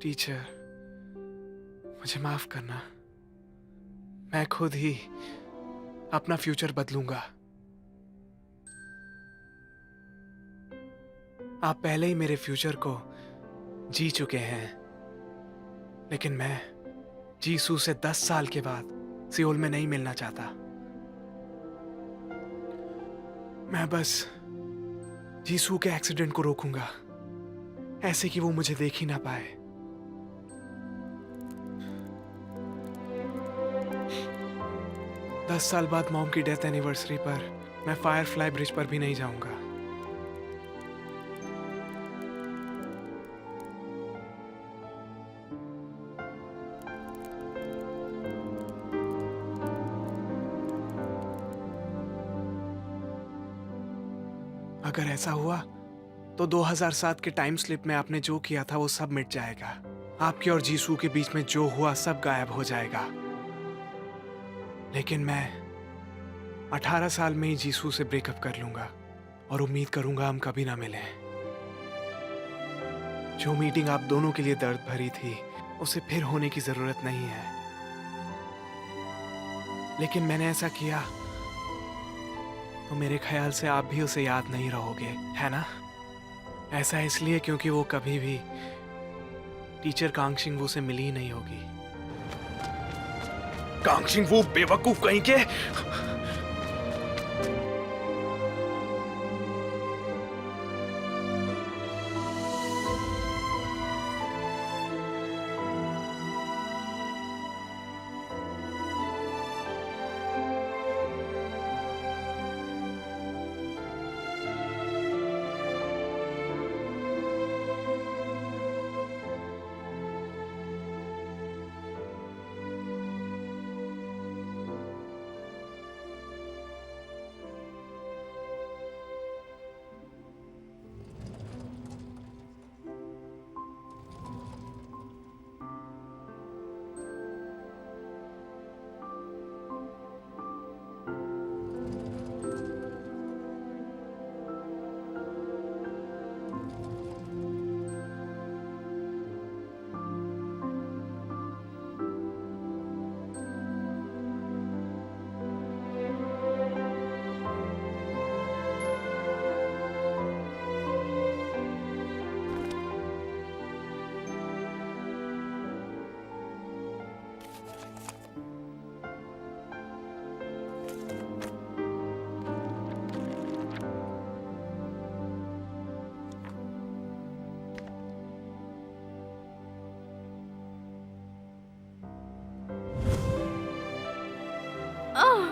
Teacher, मुझे माफ करना। मैं खुद ही अपना फ्यूचर बदलूंगा। आप पहले ही मेरे फ्यूचर को जी चुके हैं, लेकिन मैं जीसू से 10 साल के बाद सियोल में नहीं मिलना चाहता। मैं बस जीसू के एक्सीडेंट को रोकूंगा, ऐसे कि वो मुझे देख ही ना पाए। दस साल बाद मॉम की डेथ एनिवर्सरी पर मैं फायरफ्लाई ब्रिज पर भी नहीं जाऊंगा। अगर ऐसा हुआ तो 2007 के टाइम स्लिप में आपने जो किया था वो सब मिट जाएगा। आपके और जीसू के बीच में जो हुआ सब गायब हो जाएगा। लेकिन मैं 18 साल में ही जीसू से ब्रेकअप कर लूंगा और उम्मीद करूंगा हम कभी ना मिलें। जो मीटिंग आप दोनों के लिए दर्द भरी थी उसे फिर होने की जरूरत नहीं है। लेकिन मैंने ऐसा किया तो मेरे ख्याल से आप भी उसे याद नहीं रहोगे, है ना? ऐसा इसलिए क्योंकि वो कभी भी टीचर कांगशिंग से मिली ही नहीं होगी। कांगशिंग बेवकूफ कहीं के।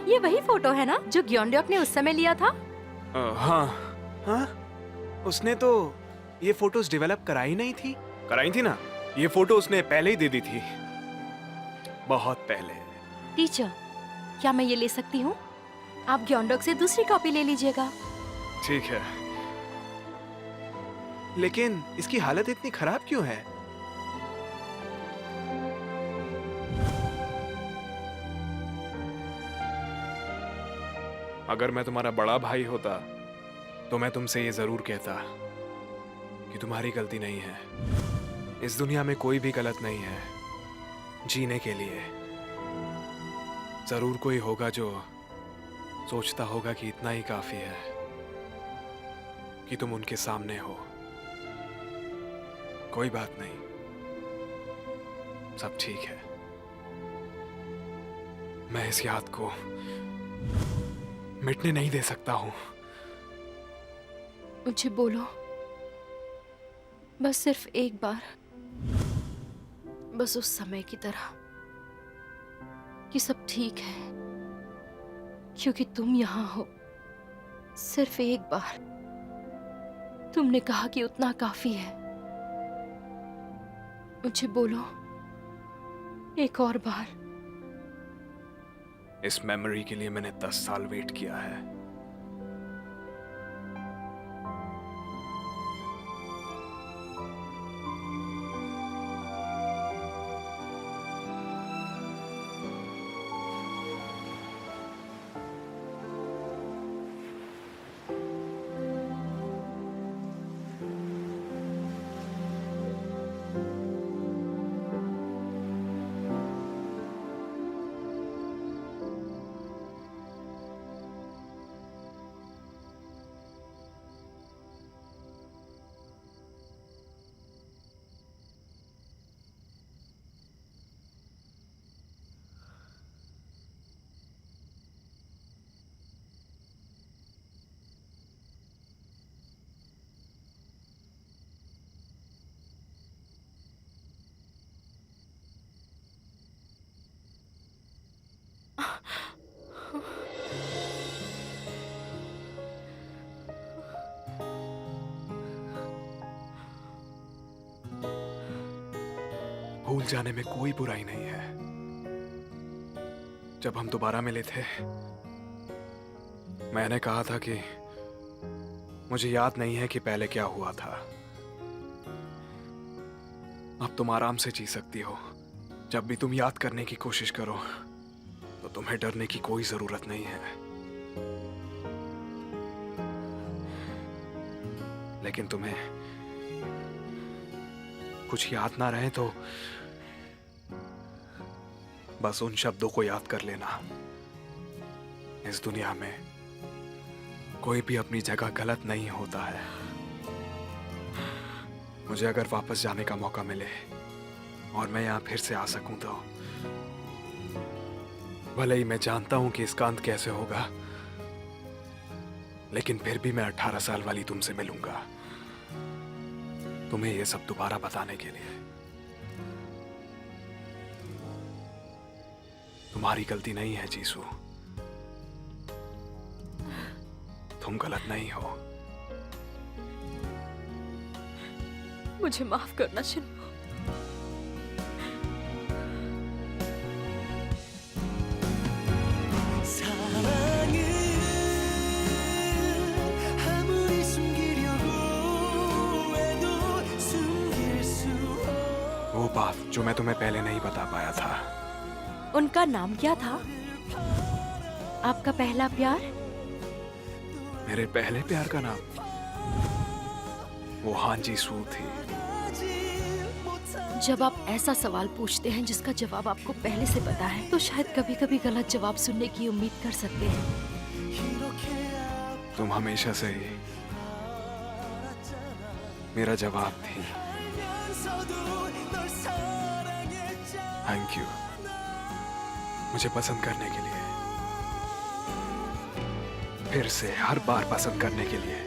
ये वही फोटो है ना जो ग्योंडोक ने उस समय लिया था? हाँ हाँ, उसने तो ये फोटोज डेवलप कराई नहीं थी। कराई थी ना, ये फोटो उसने पहले ही दे दी थी, बहुत पहले। टीचर, क्या मैं ये ले सकती हूँ? आप ग्योंडोक से दूसरी कॉपी ले लीजिएगा। ठीक है, लेकिन इसकी हालत इतनी खराब क्यों है? अगर मैं तुम्हारा बड़ा भाई होता तो मैं तुमसे ये जरूर कहता कि तुम्हारी गलती नहीं है। इस दुनिया में कोई भी गलत नहीं है जीने के लिए। जरूर कोई होगा जो सोचता होगा कि इतना ही काफी है कि तुम उनके सामने हो। कोई बात नहीं, सब ठीक है। मैं इस याद को मिटने नहीं दे सकता हूं। मुझे बोलो, बस सिर्फ एक बार, बस उस समय की तरह कि सब ठीक है क्योंकि तुम यहाँ हो। सिर्फ एक बार। तुमने कहा कि उतना काफी है। मुझे बोलो, एक और बार। इस मेमोरी के लिए मैंने 10 साल वेट किया है। जाने में कोई बुराई नहीं है। जब हम दोबारा मिले थे, मैंने कहा था कि मुझे याद नहीं है कि पहले क्या हुआ था। अब तुम आराम से जी सकती हो। जब भी तुम याद करने की कोशिश करो तो तुम्हें डरने की कोई जरूरत नहीं है। लेकिन तुम्हें कुछ याद ना रहे तो बस उन शब्दों को याद कर लेना। इस दुनिया में कोई भी अपनी जगह गलत नहीं होता है। मुझे अगर वापस जाने का मौका मिले और मैं यहां फिर से आ सकूं तो भले ही मैं जानता हूं कि इसका अंत कैसे होगा, लेकिन फिर भी मैं 18 साल वाली तुमसे मिलूंगा, तुम्हें यह सब दोबारा बताने के लिए। तुम्हारी गलती नहीं है जीसू, तुम गलत नहीं हो। मुझे माफ करना शिन्मो। वो बात जो मैं तुम्हें पहले नहीं बता पाया था। उनका नाम क्या था? आपका पहला प्यार? मेरे पहले प्यार का नाम वो हांजी सू थी। जब आप ऐसा सवाल पूछते हैं जिसका जवाब आपको पहले से पता है, तो शायद कभी-कभी गलत जवाब सुनने की उम्मीद कर सकते हैं। तुम हमेशा से ही मेरा जवाब थी। थैंक यू मुझे पसंद करने के लिए, फिर से हर बार पसंद करने के लिए।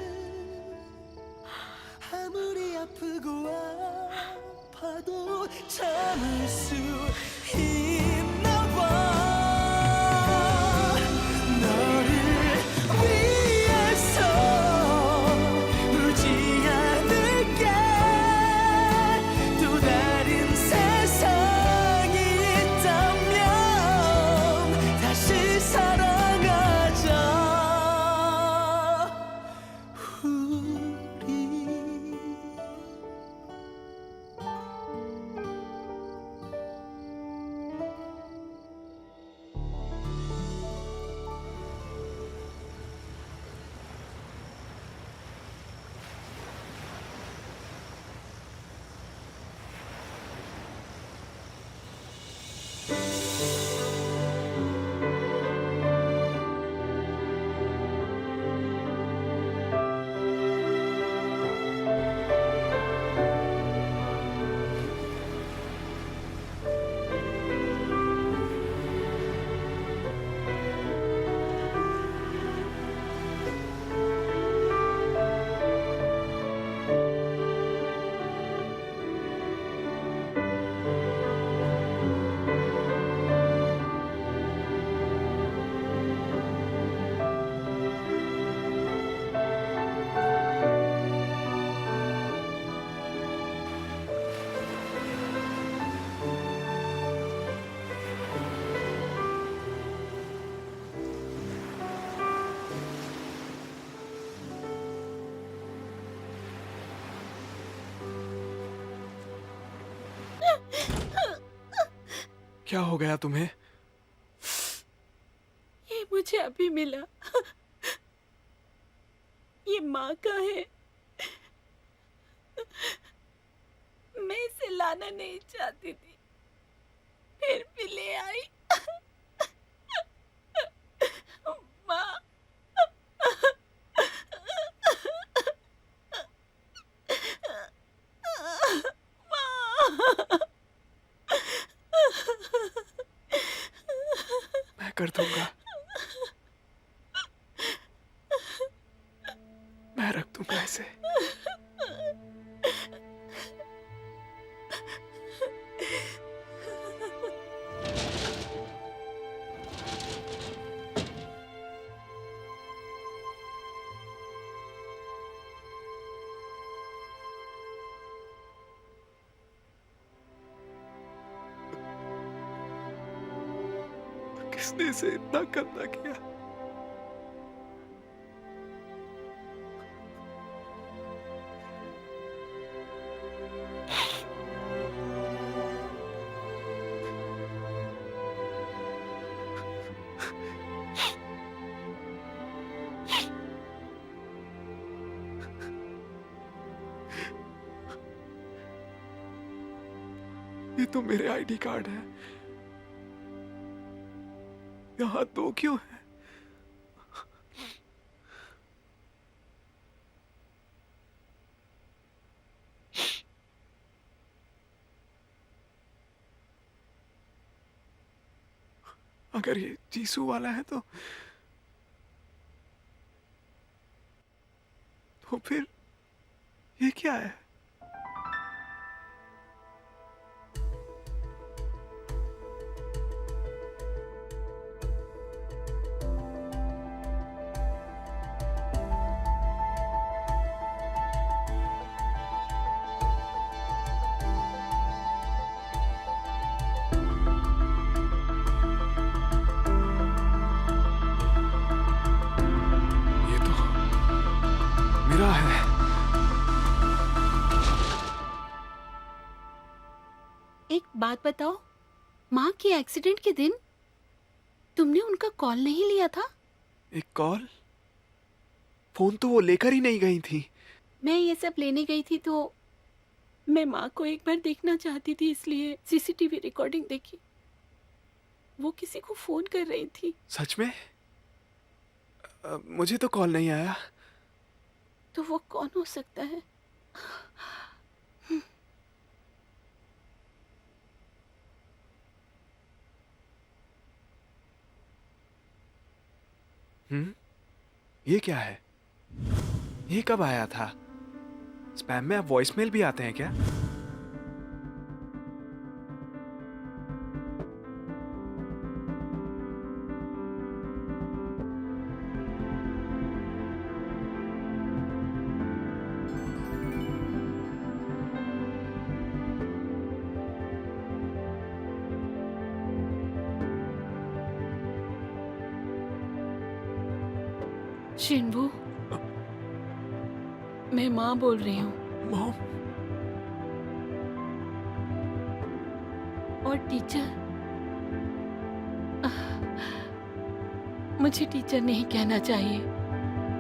क्या हो गया तुम्हें? ये मुझे अभी मिला। ये माँ का है। मैं इसे लाना नहीं चाहती थी, फिर भी ले आई। माँ। मैं कर दूंगा, मैं रख दूंगा इसे। किसने इसे इतना गंदा किया? ये तो मेरे आईडी कार्ड है, यहाँ दो क्यों है? अगर ये जीसू वाला है तो फिर ये क्या है? ये तो मेरा है। एक बात बताओ, माँ के एक्सीडेंट के दिन तुमने उनका कॉल नहीं लिया था? एक कॉल? फोन तो वो लेकर ही नहीं गई थी। मैं ये सब लेने गई थी तो मैं माँ को एक बार देखना चाहती थी, इसलिए सीसीटीवी रिकॉर्डिंग देखी। वो किसी को फोन कर रही थी। सच में? मुझे तो कॉल नहीं आया। तो वो कौन हो सकता है? ये क्या है? ये कब आया था? स्पैम में अब वॉइसमेल भी आते हैं क्या? शिनबू, मैं माँ बोल रही हूँ। मॉम? और टीचर, मुझे टीचर नहीं कहना चाहिए,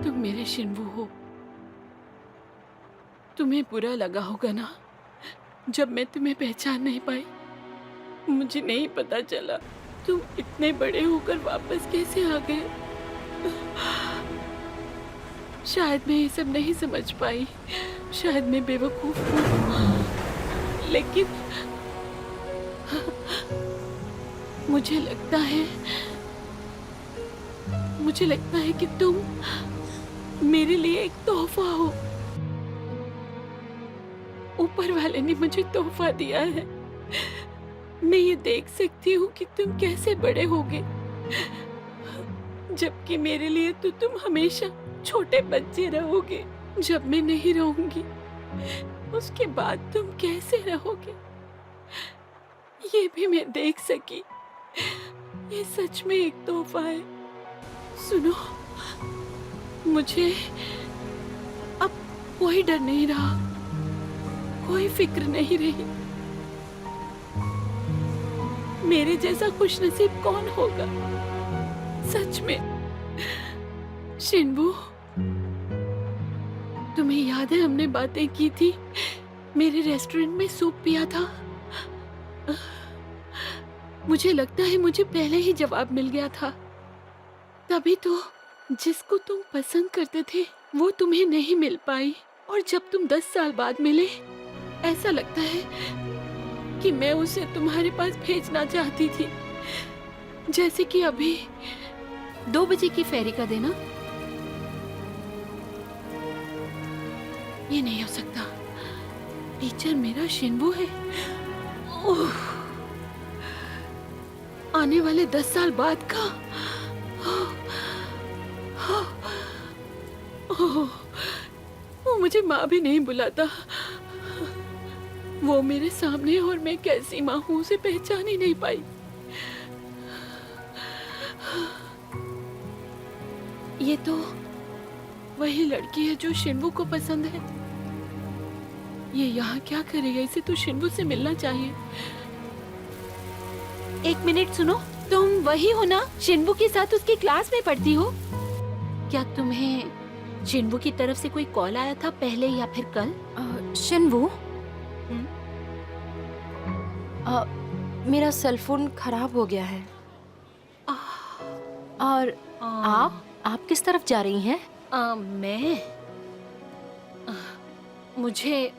तुम मेरे शिनबू हो। तुम्हें बुरा लगा होगा ना जब मैं तुम्हें पहचान नहीं पाई। मुझे नहीं पता चला तुम इतने बड़े होकर वापस कैसे आ गए। शायद मैं ये सब नहीं समझ पाई, शायद मैं बेवकूफ हूँ, लेकिन मुझे लगता है कि तुम मेरे लिए एक तोहफा हो। ऊपर वाले ने मुझे तोहफा दिया है। मैं ये देख सकती हूँ कि तुम कैसे बड़े होगे, जबकि मेरे लिए तो तुम हमेशा छोटे बच्चे रहोगे। जब मैं नहीं रहूंगी उसके बाद तुम कैसे रहोगे ये भी मैं देख सकी। ये सच में एक तोहफा है। सुनो, मुझे अब कोई डर नहीं रहा, कोई फिक्र नहीं रही। मेरे जैसा खुशनसीब कौन होगा सच में। शिनबू, तुम्हें याद है हमने बातें की थी, मेरे रेस्टोरेंट में सूप पिया था। मुझे लगता है मुझे पहले ही जवाब मिल गया था। तभी तो जिसको तुम पसंद करते थे वो तुम्हें नहीं मिल पाई, और जब तुम 10 साल बाद मिले ऐसा लगता है कि मैं उसे तुम्हारे पास भेजना चाहती थी। जैसे कि अभी 2 बजे की फेरी का देना। ये नहीं हो सकता, टीचर मेरा शिनबू है। ओह, आने वाले 10 साल बाद का। ओह, वो मुझे माँ भी नहीं बुलाता। वो मेरे सामने, और मैं कैसी माँ हूँ उसे पहचान ही नहीं पाई। ये तो वही लड़की है जो शिन्वू को पसंद है। ये यहाँ क्या करेगा? इसे तो शिन्वू से मिलना चाहिए। एक मिनट सुनो, तुम वही हो ना शिन्वू के साथ उसकी क्लास में पढ़ती हो? क्या तुम्हें शिन्वू की तरफ से कोई कॉल आया था पहले या फिर कल? शिन्वू, मेरा सेल फोन खराब हो गया है। और आप किस तरफ जा रही हैं? मैं मुझे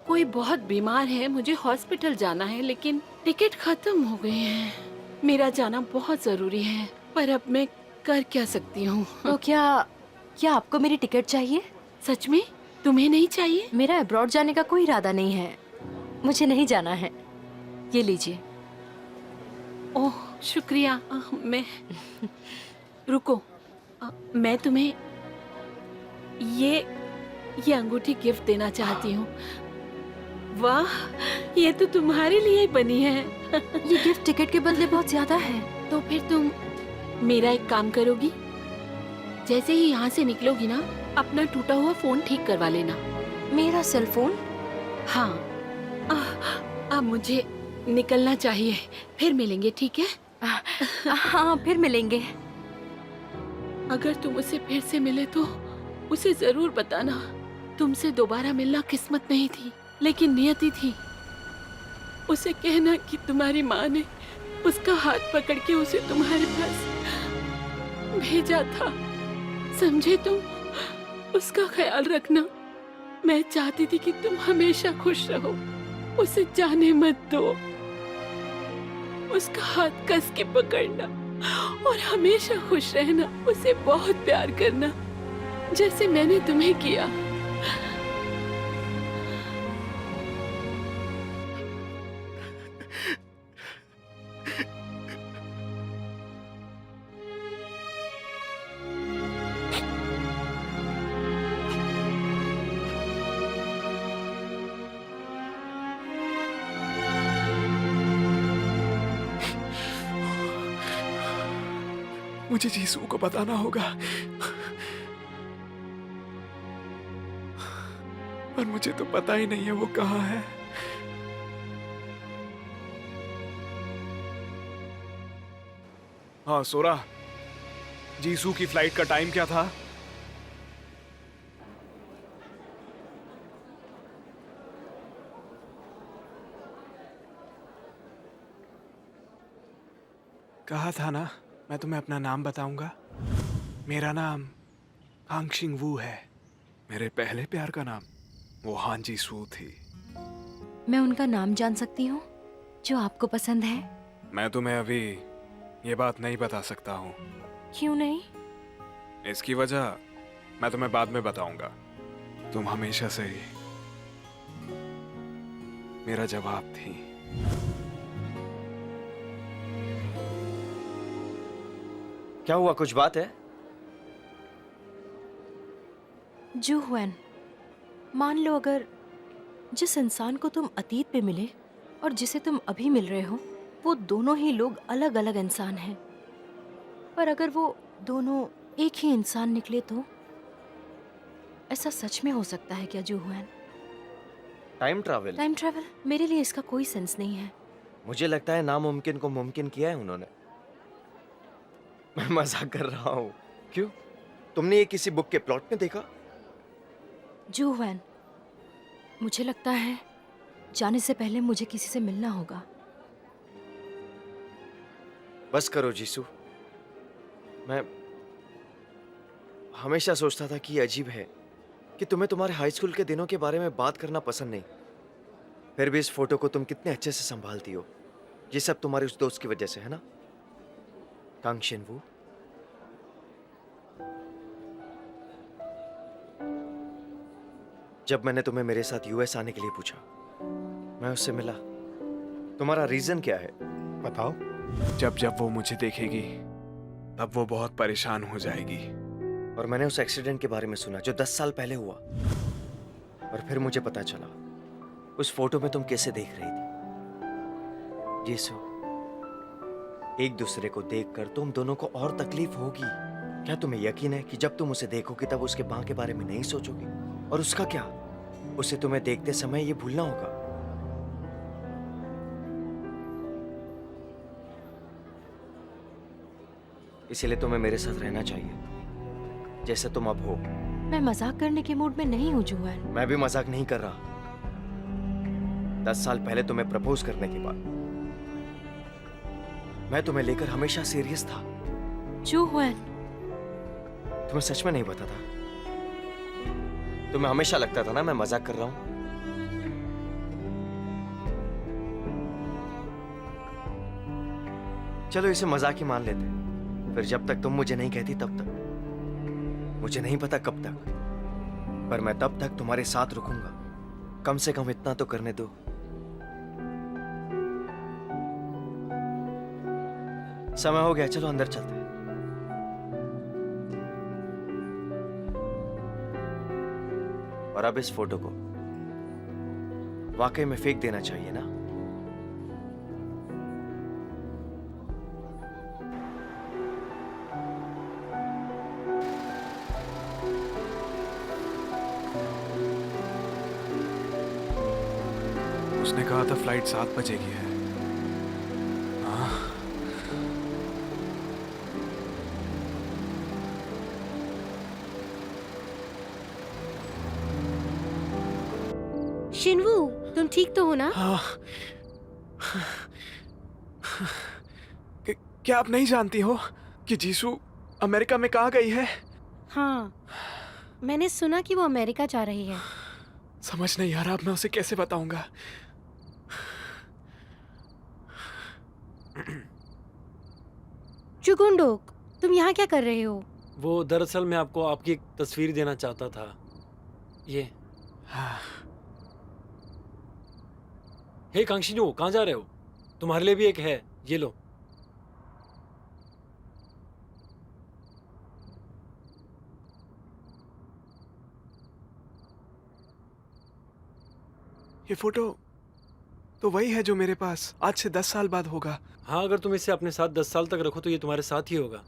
कोई बहुत बीमार है, मुझे हॉस्पिटल जाना है, लेकिन टिकट खत्म हो गए हैं। मेरा जाना बहुत जरूरी है, पर अब मैं कर क्या सकती हूँ? तो क्या आपको मेरी टिकट चाहिए? सच में? तुम्हें नहीं चाहिए? मेरा अब्रॉड जाने का कोई इरादा नहीं है, मुझे नहीं जाना है। ये लीजिए। ओह शुक्रिया। मैं रुको, मैं तुम्हें ये अंगूठी गिफ्ट देना चाहती हूँ। वाह, ये तो तुम्हारे लिए ही बनी है। ये गिफ्ट टिकट के बदले बहुत ज्यादा है। तो फिर तुम मेरा एक काम करोगी? जैसे ही यहाँ से निकलोगी ना, अपना टूटा हुआ फोन ठीक करवा लेना। मेरा सेल फोन? हाँ। अब मुझे निकलना चाहिए, फिर मिलेंगे, ठीक है? हाँ, फिर मिलेंगे। अगर तुम उसे फिर से मिले तो उसे जरूर बताना। तुमसे दोबारा मिलना किस्मत नहीं थी, लेकिन नियति थी। उसे कहना कि तुम्हारी माँ ने उसका हाथ पकड़ के उसे तुम्हारे पास भेजा था। समझे तुम? उसका ख्याल रखना। मैं चाहती थी कि तुम हमेशा खुश रहो, उसे जाने मत दो। उसका हाथ कस के पकड़ना और हमेशा खुश रहना। उसे बहुत प्यार करना, जैसे मैंने तुम्हें किया। मुझे जीसू को बताना होगा, पर मुझे तो पता ही नहीं है वो कहाँ है। हाँ सोरा, जीसू की फ्लाइट का टाइम क्या था? कहा था ना मैं तुम्हें अपना नाम बताऊंगा। मेरा नाम कांगशिंग वू है। मेरे पहले प्यार का नाम वो हान जीसू थी। मैं उनका नाम जान सकती हूँ जो आपको पसंद है? मैं तुम्हें अभी ये बात नहीं बता सकता हूँ। क्यों नहीं? इसकी वजह मैं तुम्हें बाद में बताऊंगा। तुम हमेशा से ही मेरा जवाब थी। क्या हुआ, कुछ बात है? जू हुएन, मान लो अगर जिस इंसान को तुम अतीत में मिले और जिसे तुम अभी मिल रहे हो, वो दोनों ही लोग अलग अलग इंसान हैं, पर अगर वो दोनों एक ही इंसान निकले तो ऐसा सच में हो सकता है क्या जू when? Time travel? Time travel? मेरे लिए इसका कोई सेंस नहीं है। मुझे लगता है नामुमकिन को मुमकिन किया है उन्होंने। मैं मजाक कर रहा हूँ। क्यों, तुमने ये किसी बुक के प्लॉट में देखा? जू हुएन, मुझे लगता है जाने से पहले मुझे किसी से मिलना होगा। बस करो जीसू। मैं हमेशा सोचता था कि ये अजीब है कि तुम्हें तुम्हारे हाई स्कूल के दिनों के बारे में बात करना पसंद नहीं, फिर भी इस फोटो को तुम कितने अच्छे से संभालती हो। ये सब तुम्हारे उस दोस्त की वजह से है ना, कांगशिन वू? जब मैंने तुम्हें मेरे साथ यूएस आने के लिए पूछा, मैं उससे मिला। तुम्हारा रीजन क्या है, बताओ? जब जब वो मुझे देखेगी तब वो बहुत परेशान हो जाएगी। और मैंने उस एक्सीडेंट के बारे में सुना जो 10 साल पहले हुआ, और फिर मुझे पता चला उस फोटो में तुम कैसे देख रही थी। यीशु, एक दूसरे को देखकर तुम दोनों को और तकलीफ होगी, क्या तुम्हें यकीन है कि जब तुम उसे देखोगी तब उसके मां के बारे में नहीं सोचोगी? और उसका क्या? उसे तुम्हें देखते समय ये भूलना होगा। इसीलिए तुम्हें मेरे साथ रहना चाहिए, जैसे तुम अब हो। मैं मजाक करने के मूड में नहीं हूँ जुआन। मैं भी मजाक नहीं कर रहा। 10 साल पहले तुम्हें प्रपोज करने के बाद मैं तुम्हें लेकर हमेशा सीरियस था। जुआन, तुम्हें सच में नहीं पता था? तुम्हें हमेशा लगता था ना मैं मजाक कर रहा हूं। चलो इसे मजाक ही मान लेते। फिर जब तक तुम मुझे नहीं कहती तब तक, मुझे नहीं पता कब तक, पर मैं तब तक तुम्हारे साथ रुकूंगा। कम से कम इतना तो करने दो। समय हो गया, चलो अंदर चलते हैं। और अब इस फोटो को वाकई में फेंक देना चाहिए ना? उसने कहा था फ्लाइट 7 बजे की है। हाँ, शिनवू, तुम ठीक तो हो ना? हाँ। क्या आप नहीं जानती हो कि जीसू अमेरिका में कहाँ गई है? हाँ, मैंने सुना कि वो अमेरिका जा रही है। समझ नहीं आ रहा अब मैं उसे कैसे बताऊंगा। चुगुंडोक, तुम यहाँ क्या कर रहे हो? वो दरअसल मैं आपको आपकी एक तस्वीर देना चाहता था। ये। हाँ, हे कांक्षिनु, कहाँ जा रहे हो? तुम्हारे लिए भी एक है, ये लो। ये फोटो तो वही है जो मेरे पास आज से 10 साल बाद होगा। हाँ, अगर तुम इसे अपने साथ 10 साल तक रखो तो ये तुम्हारे साथ ही होगा।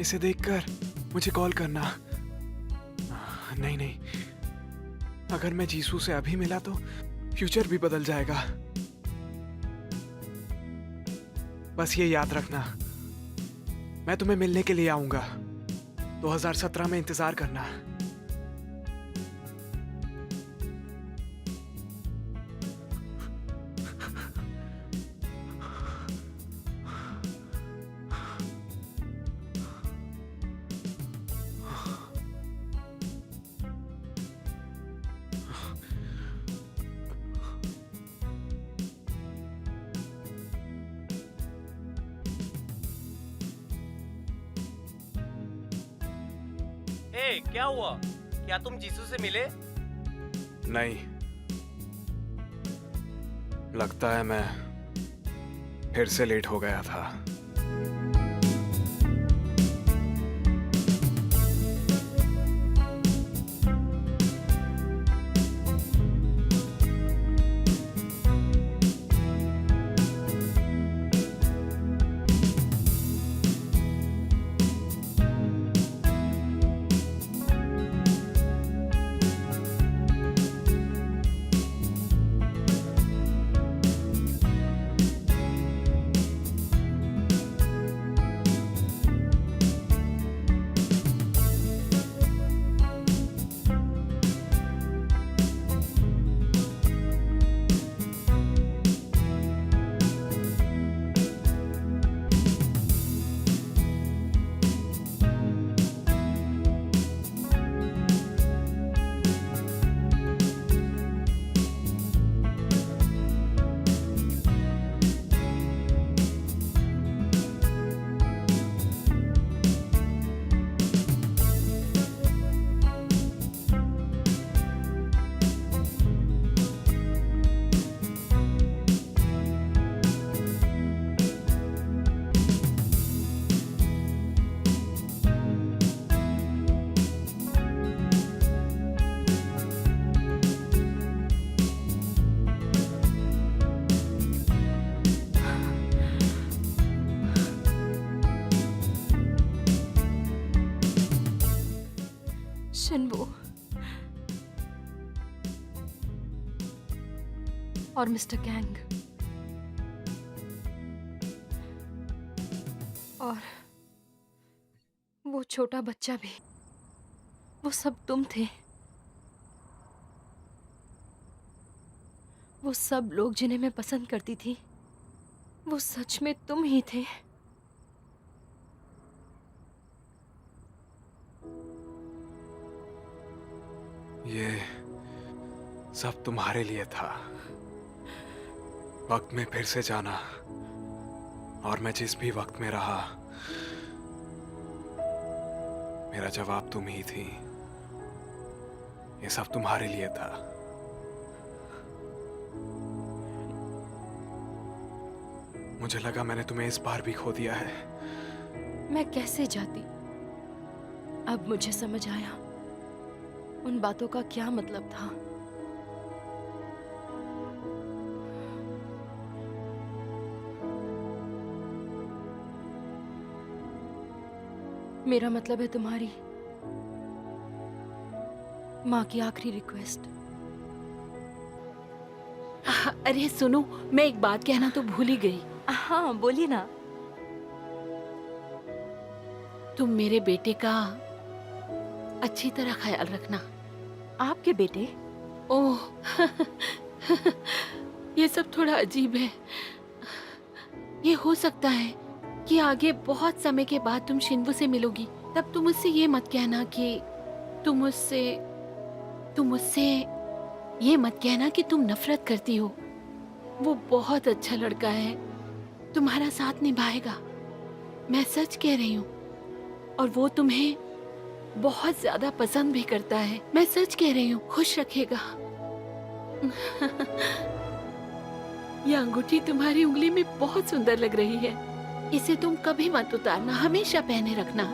इसे देखकर मुझे कॉल करना। नहीं नहीं, अगर मैं जीसू से अभी मिला तो फ्यूचर भी बदल जाएगा। बस ये याद रखना, मैं तुम्हें मिलने के लिए आऊंगा। 2017 में इंतजार करना। ए, क्या हुआ? क्या तुम जीसू से मिले? नहीं, लगता है मैं फिर से लेट हो गया था। शिनबू और मिस्टर गैंग और वो छोटा बच्चा भी, वो सब तुम थे। वो सब लोग जिन्हें मैं पसंद करती थी, वो सच में तुम ही थे। ये सब तुम्हारे लिए था। वक्त में फिर से जाना, और मैं जिस भी वक्त में रहा, मेरा जवाब तुम ही थी। ये सब तुम्हारे लिए था। मुझे लगा मैंने तुम्हें इस बार भी खो दिया है। मैं कैसे जाती? अब मुझे समझ आया उन बातों का क्या मतलब था। मेरा मतलब है तुम्हारी माँ की आखिरी रिक्वेस्ट। अरे सुनो, मैं एक बात कहना तो भूल ही गई। हाँ बोलिए ना। तुम मेरे बेटे का अच्छी तरह ख्याल रखना। आपके बेटे? ओह ये सब थोड़ा अजीब है। ये हो सकता है कि आगे बहुत समय के बाद तुम शिनबू से मिलोगी, तब तुम उससे ये मत कहना कि तुम उससे ये मत कहना कि तुम नफरत करती हो। वो बहुत अच्छा लड़का है, तुम्हारा साथ निभाएगा। मैं सच कह रही हूँ। और वो तुम्हें बहुत ज्यादा पसंद भी करता है। मैं सच कह रही हूँ, खुश रखेगा। यह अंगूठी तुम्हारी उंगली में बहुत सुंदर लग रही है। इसे तुम कभी मत उतारना, हमेशा पहने रखना।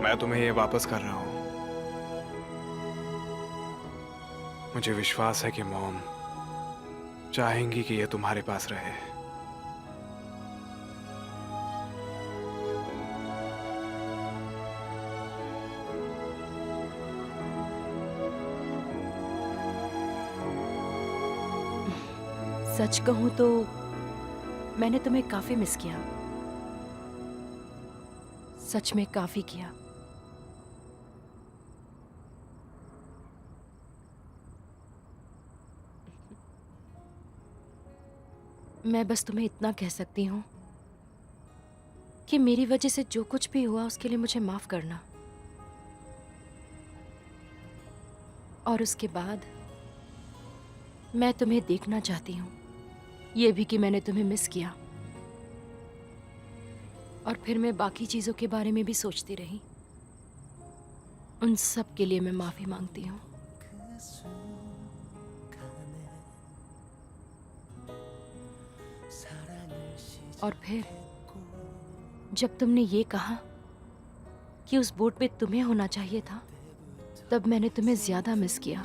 मैं तुम्हें ये वापस कर रहा हूं। मुझे विश्वास है कि मॉम चाहेंगी कि ये तुम्हारे पास रहे। सच कहूं तो मैंने तुम्हें काफी मिस किया। सच में काफी किया। मैं बस तुम्हें इतना कह सकती हूँ कि मेरी वजह से जो कुछ भी हुआ उसके लिए मुझे माफ करना। और उसके बाद मैं तुम्हें देखना चाहती हूँ, ये भी कि मैंने तुम्हें मिस किया। और फिर मैं बाकी चीजों के बारे में भी सोचती रही। उन सब के लिए मैं माफी मांगती हूँ। और फिर जब तुमने ये कहा कि उस बोट पे तुम्हें होना चाहिए था, तब मैंने तुम्हें ज्यादा मिस किया।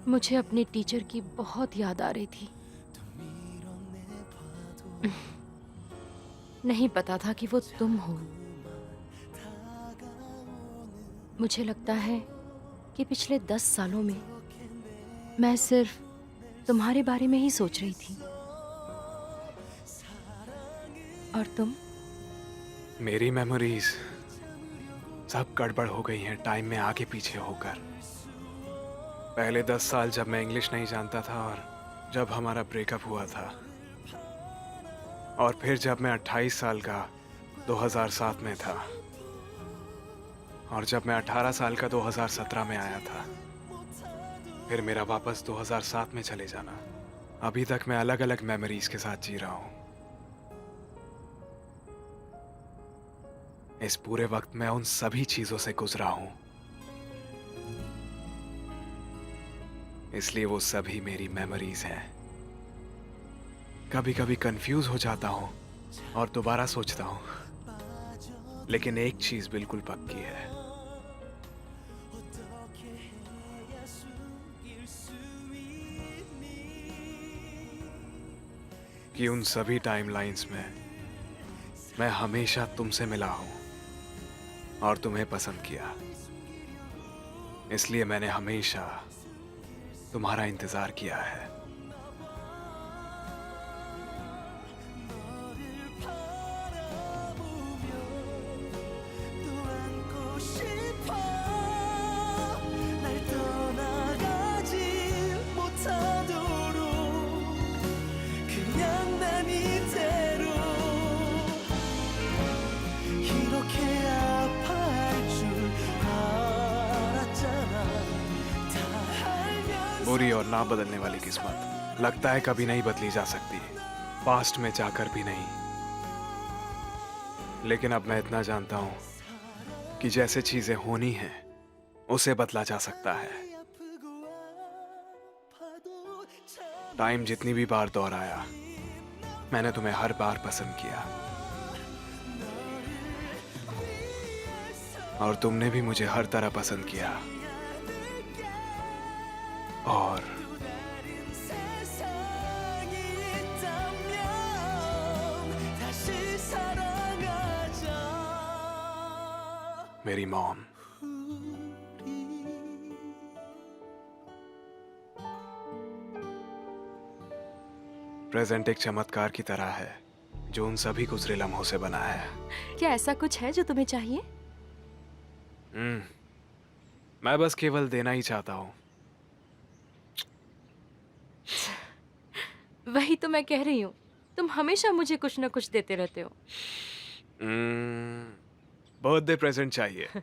मुझे अपने टीचर की बहुत याद आ रही थी। नहीं पता था कि वो तुम हो। मुझे लगता है कि पिछले 10 सालों में मैं सिर्फ तुम्हारे बारे में ही सोच रही थी। और तुम? मेरी मेमोरीज सब गड़बड़ हो गई हैं टाइम में आगे पीछे होकर। पहले 10 साल जब मैं इंग्लिश नहीं जानता था, और जब हमारा ब्रेकअप हुआ था, और फिर जब मैं 28 साल का 2007 में था, और जब मैं 18 साल का 2017 में आया था, फिर मेरा वापस 2007 में चले जाना। अभी तक मैं अलग अलग मेमोरीज के साथ जी रहा हूं। इस पूरे वक्त मैं उन सभी चीजों से गुजरा हूं, इसलिए वो सभी मेरी मेमोरीज हैं। कभी कभी कंफ्यूज हो जाता हूं और दोबारा सोचता हूं, लेकिन एक चीज बिल्कुल पक्की है कि उन सभी टाइमलाइंस में मैं हमेशा तुमसे मिला हूं और तुम्हें पसंद किया। इसलिए मैंने हमेशा तुम्हारा इंतजार किया है। बुरी और ना बदलने वाली किस्मत लगता है कभी नहीं बदली जा सकती, पास्ट में जाकर भी नहीं। लेकिन अब मैं इतना जानता हूं कि जैसे चीजें होनी हैं उसे बदला जा सकता है। टाइम जितनी भी बार दोहराया, मैंने तुम्हें हर बार पसंद किया और तुमने भी मुझे हर तरह पसंद किया। और मेरी मॉम, प्रेजेंट एक चमत्कार की तरह है जो उन सभी गुजरे लम्हों से बना है। क्या ऐसा कुछ है जो तुम्हें चाहिए? मैं बस केवल देना ही चाहता हूं। वही तो मैं कह रही हूँ, तुम हमेशा मुझे कुछ ना कुछ देते रहते हो। बर्थडे प्रेजेंट चाहिए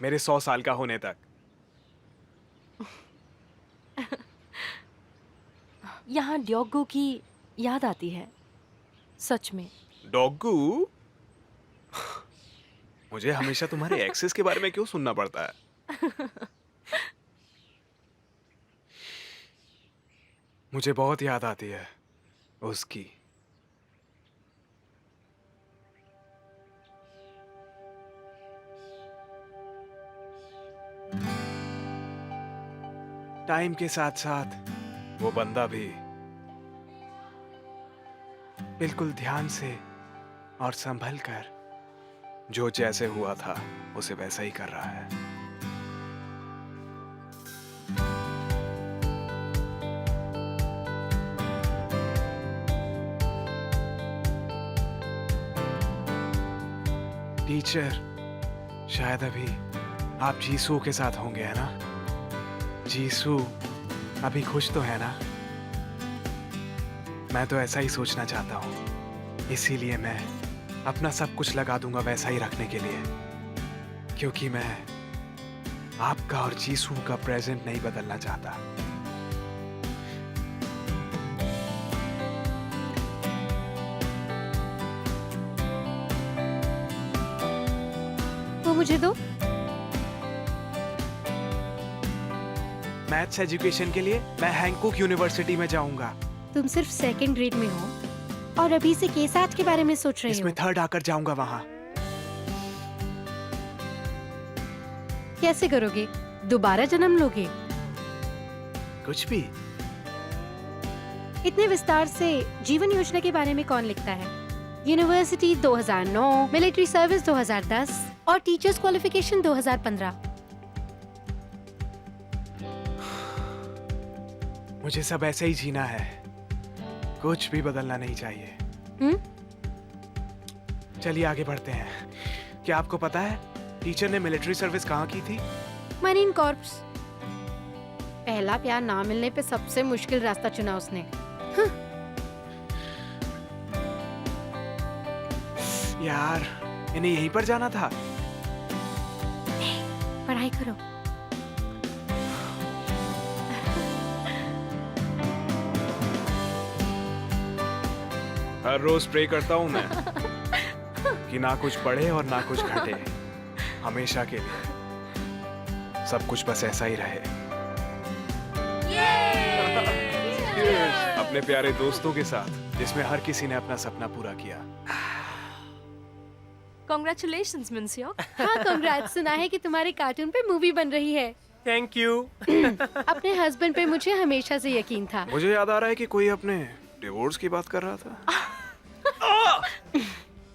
मेरे 100 साल का होने तक। यहाँ ड्योगो की याद आती है, सच में। डॉगू? मुझे हमेशा तुम्हारे एक्सेस के बारे में क्यों सुनना पड़ता है? मुझे बहुत याद आती है उसकी। टाइम के साथ साथ वो बंदा भी बिल्कुल ध्यान से और संभल कर जो जैसे हुआ था उसे वैसा ही कर रहा है। टीचर, शायद अभी आप जीसू के साथ होंगे, है ना? जीसू अभी खुश तो है ना? मैं तो ऐसा ही सोचना चाहता हूँ, इसीलिए मैं अपना सब कुछ लगा दूंगा वैसा ही रखने के लिए, क्योंकि मैं आपका और जीसू का प्रेजेंट नहीं बदलना चाहता। वो मुझे दो। मैथ्स एजुकेशन के लिए मैं हैंकॉक यूनिवर्सिटी में जाऊंगा। तुम सिर्फ सेकंड ग्रेड में हो और अभी से केसाट के बारे में सोच रहे हो। इसमें थर्ड आकर जाऊंगा वहां। कैसे करोगे? दोबारा जन्म लोगे? कुछ भी। इतने विस्तार से जीवन योजना के बारे में कौन लिखता है? यूनिवर्सिटी 2009, मिलिट्री सर्विस 2010 और टीचर्स क्वालिफिकेशन 2015। मुझे सब ऐसे ही जीना है, कुछ भी बदलना नहीं चाहिए। चलिए आगे बढ़ते हैं। क्या आपको पता है टीचर ने मिलिट्री सर्विस कहाँ की थी? Marine corps. पहला प्यार ना मिलने पे सबसे मुश्किल रास्ता चुना उसने। यार, इन्हें यहीं पर जाना था। पढ़ाई करो। हर रोज प्रे करता हूँ मैं कि ना कुछ बढ़े और ना कुछ घटे, हमेशा के लिए सब कुछ बस ऐसा ही रहे। अपने प्यारे दोस्तों के साथ, जिसमें हर किसी ने अपना सपना पूरा किया। कॉन्ग्रेचुलेशंस मिन्सियो। हाँ, कंग्रेट्स। सुना है कि तुम्हारे कार्टून पे मूवी बन रही है। Thank you. अपने हस्बैंड पे मुझे हमेशा से यकीन था। मुझे याद आ रहा है कि कोई अपने डिवोर्स की बात कर रहा था।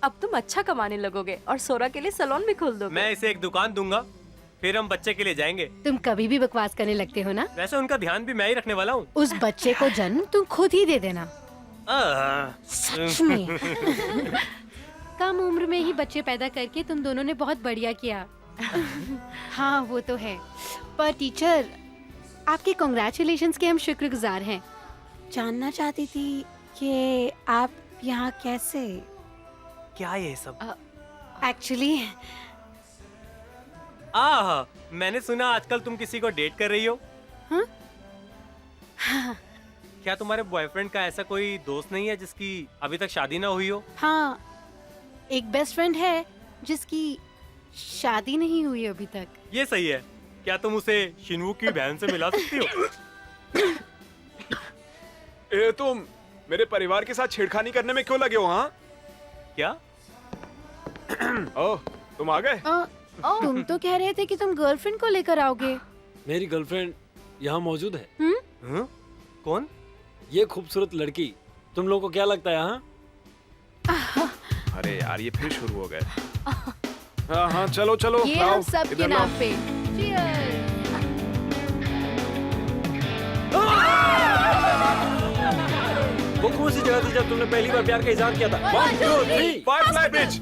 अब तुम अच्छा कमाने लगोगे और सोरा के लिए सैलून भी खोल दोगे। मैं इसे एक दुकान दूंगा, फिर हम बच्चे के लिए जाएंगे। तुम कभी भी बकवास करने लगते हो ना। वैसे उनका ध्यान भी मैं ही रखने वाला हूँ। उस बच्चे को जन्म तुम खुद ही दे देना। सच में। कम उम्र में ही बच्चे पैदा करके तुम दोनों ने बहुत बढ़िया किया। हाँ, वो तो है। पर टीचर, आपके कॉन्ग्रेचुलेशंस के हम शुक्रगुजार हैं। जानना चाहती थी कि आप यहाँ कैसे। क्या ये सब? एक्चुअली मैंने सुना आजकल तुम किसी को डेट कर रही हो। हाँ? क्या तुम्हारे बॉयफ्रेंड का ऐसा कोई दोस्त नहीं है जिसकी अभी तक शादी ना हुई हो? हाँ, एक बेस्ट फ्रेंड है जिसकी शादी नहीं हुई अभी तक। ये सही है। क्या तुम उसे शिनवू की बहन से मिला सकती हो? ए, तुम मेरे परिवार के साथ छेड़खानी करने में क्यों लगे हो? हाँ, क्या? ओह, तुम आ गए। तुम तो कह रहे थे कि तुम गर्लफ्रेंड को लेकर आओगे। मेरी गर्लफ्रेंड यहाँ मौजूद है। कौन? ये खूबसूरत लड़की। तुम लोगों को क्या लगता है? हाँ, अरे यार, ये फिर शुरू हो गए। हाँ हाँ, चलो चलो। ये लाओ, हम सब के इधर नाम लाओ। पे। Cheers! वो कौन सी जगह थी जब तुमने पहली बार प्यार का इजहार किया था? 1 2 3 Firefly Bridge।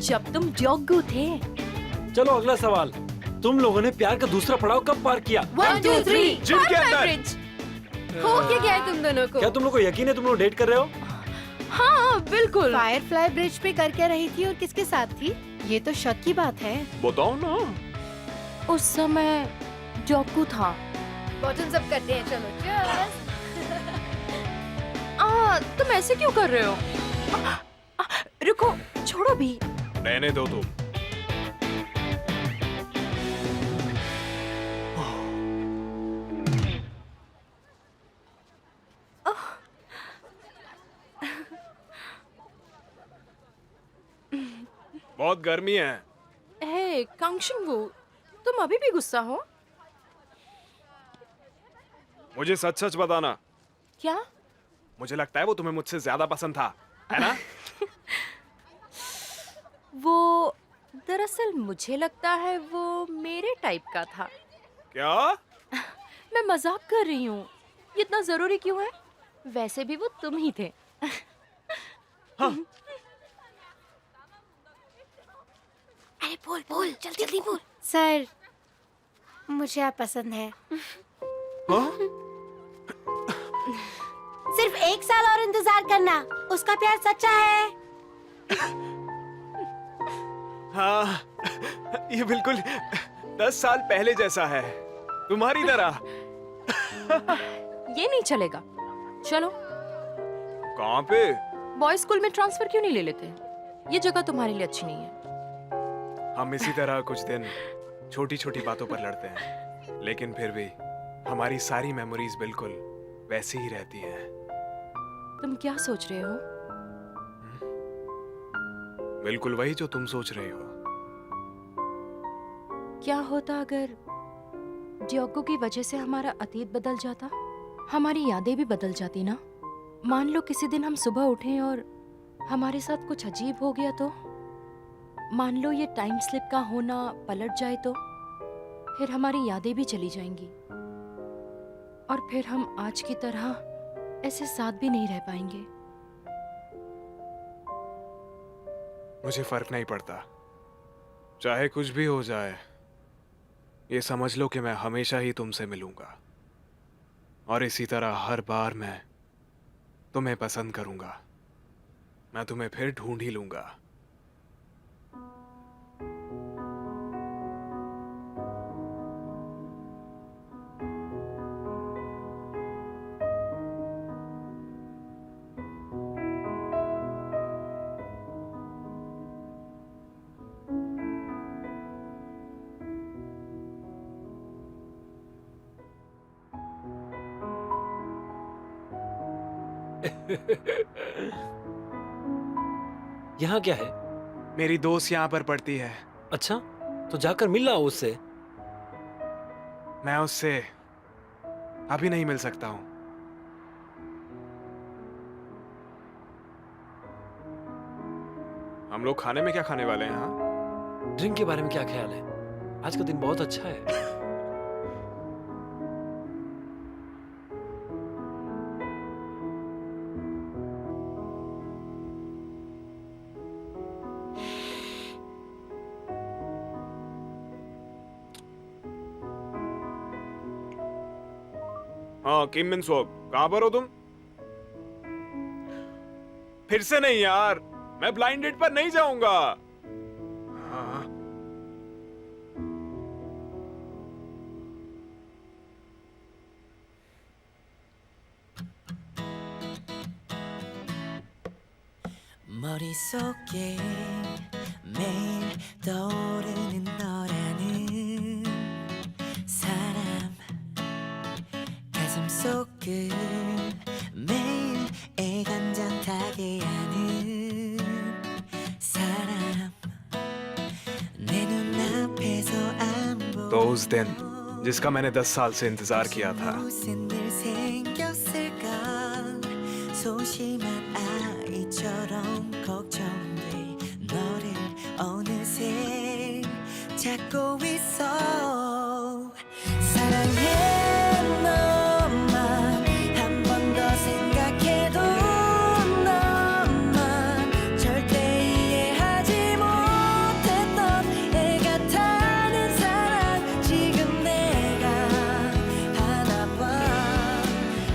जब तुम जोग्गू थे। चलो अगला सवाल। तुम लोगों ने प्यार का दूसरा पड़ाव कब पार किया? 1 2 3 जिम के अंदर। हो क्या गया है तुम दोनों को? क्या तुम लोग को यकीन है तुम लोग डेट कर रहे हो? हाँ बिल्कुल। फायरफ्लाई ब्रिज पे कर क्या रही थी और किसके साथ थी? ये तो शक की बात है। बताओ ना। उस समय जोग्गू था। बॉटम्स अप करते हैं, चलो। Cheers! तुम ऐसे क्यों कर रहे हो? रुको, छोड़ो भी। रहने दो तुम। बहुत गर्मी है। हे कांगशिंगवू, तुम अभी भी गुस्सा हो? मुझे सच सच बताना। क्या? मुझे लगता है वो तुम्हें मुझसे ज्यादा पसंद था, है ना? वो दरअसल मुझे लगता है वो मेरे टाइप का था। क्या? मैं मजाक कर रही हूँ। ये इतना जरूरी क्यों है? वैसे भी वो तुम ही थे। अरे बोल बोल, जल्दी जल्दी बोल। सर, मुझे आप पसंद है। हाँ? सिर्फ 1 साल और इंतजार करना, उसका प्यार सच्चा है। हाँ, ये बिल्कुल 10 साल पहले जैसा है, तुम्हारी तरह। ये नहीं चलेगा। चलो कहाँ पे? बॉयज स्कूल में ट्रांसफर क्यों नहीं ले लेते? ये जगह तुम्हारे लिए अच्छी नहीं है। हम इसी तरह कुछ दिन छोटी छोटी बातों पर लड़ते हैं, लेकिन फिर भी हमारी सारी मेमोरीज बिल्कुल वैसी ही रहती हैं। तुम क्या सोच रहे हो? बिल्कुल वही जो तुम सोच रही हो। क्या होता अगर डियोगो की वजह से हमारा अतीत बदल जाता? हमारी यादें भी बदल जाती ना? मान लो किसी दिन हम सुबह उठें और हमारे साथ कुछ अजीब हो गया तो? मान लो ये टाइम स्लिप का होना पलट जाए तो? फिर हमारी यादें भी चली जाएंगी और फिर हम आज की तरह ऐसे साथ भी नहीं रह पाएंगे। मुझे फर्क नहीं पड़ता, चाहे कुछ भी हो जाए। ये समझ लो कि मैं हमेशा ही तुमसे मिलूंगा और इसी तरह हर बार मैं तुम्हें पसंद करूंगा। मैं तुम्हें फिर ढूंढ ही लूंगा। यहाँ क्या है? मेरी दोस्त यहाँ पर पढ़ती है। अच्छा, तो जाकर मिल रहा उससे। मैं उससे अभी नहीं मिल सकता हूँ। हम लोग खाने में क्या खाने वाले हैं? हाँ, ड्रिंक के बारे में क्या ख्याल है? आज का दिन बहुत अच्छा है। हाँ किम मिन सोक, कहाँ पर हो तुम? फिर से नहीं यार, मैं ब्लाइंड डेट पर नहीं जाऊंगा। हाँ। 머릿속에 매일 떠오르는 너라는 사람 가슴속을 매일 애간장타게 하는 사람 내 눈앞에서 안 보여 तो उस दिन जिसका मैंने 10 साल से इंतजार किया था, 무슨 일 생겼을까 소심한 아이처럼 걱정돼 너를 어느새 찾고 있어 사랑해 너만 한 번 더 생각해도 너만 절대 이해하지 못했던 애 같다는 사랑 지금 내가 하나 봐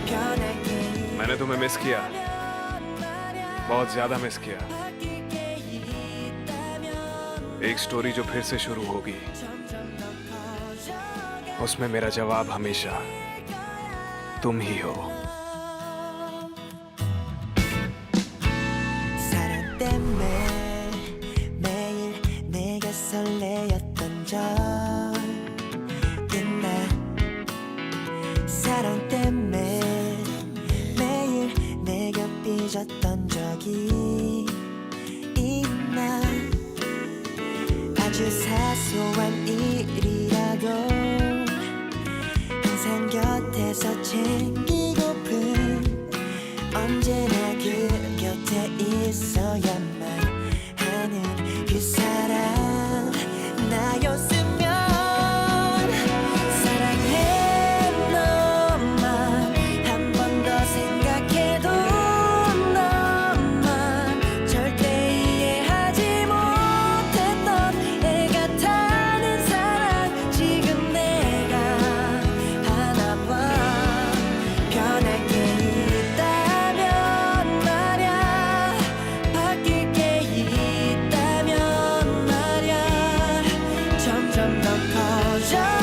변할게 मैंने तुम्हें मिस किया, बहुत ज्यादा मिस किया। एक स्टोरी जो फिर से शुरू होगी, उसमें मेरा जवाब हमेशा तुम ही हो। 사랑 때문에 매일 내가 설레었던 적 있나 사랑 때문에 매일 내가 삐졌던 적이 있나 아주 사소한 일이라도 항상 곁에서 챙기고픈 언제나 그 곁에 있어야만 하는 그 사람 나였으면 사랑해 너만 한 번 더 생각해도 너만 절대 이해하지 못했던 애 같다는 사랑 지금 내가 하나 봐 변할 게 있다면 말야 바뀔 게 있다면 말야 점점 더 커져